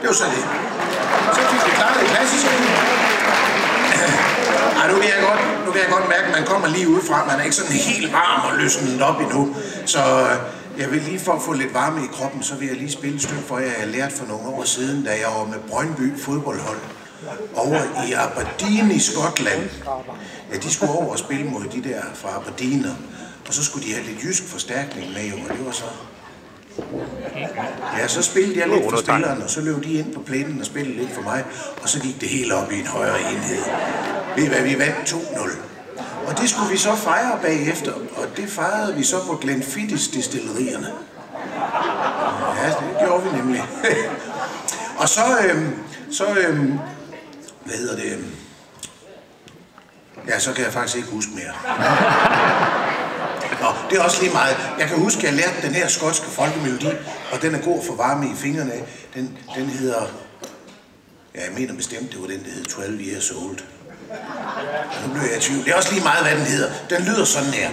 var så det. Så fik vi klaret det klassiske. Nu kan jeg godt mærke, at man kommer lige udefra. Man er ikke sådan helt varm og løsnet op endnu. Så jeg vil lige for at få lidt varme i kroppen, så vil jeg lige spille et stykke for jer. Jeg lærte for nogle år siden, da jeg var med Brøndby fodboldhold over i Aberdeen i Skotland. Ja, de skulle over og spille mod de der fra Aberdeen, og så skulle de have lidt jysk forstærkning med, og det var så... Ja, så spillede jeg lidt for spilleren, og så løb de ind på plænen og spillede lidt for mig, og så gik det hele op i en højere enhed. Ved I hvad, vi vandt 2-0. Og det skulle vi så fejre bagefter, og det fejrede vi så på Glenfiddich-distillerierne. Ja, det gjorde vi nemlig. Og så, hvad hedder det? Ja, så kan jeg faktisk ikke huske mere. Nå, det er også lige meget. Jeg kan huske, at jeg lærte den her skotske folkemelodi, og den er god for varme i fingrene af. Den hedder... Ja, jeg mener bestemt, det var den, der hed 12 Years Old. Nu blev jeg i tvivl. Det er også lige meget, hvad den hedder. Den lyder sådan her.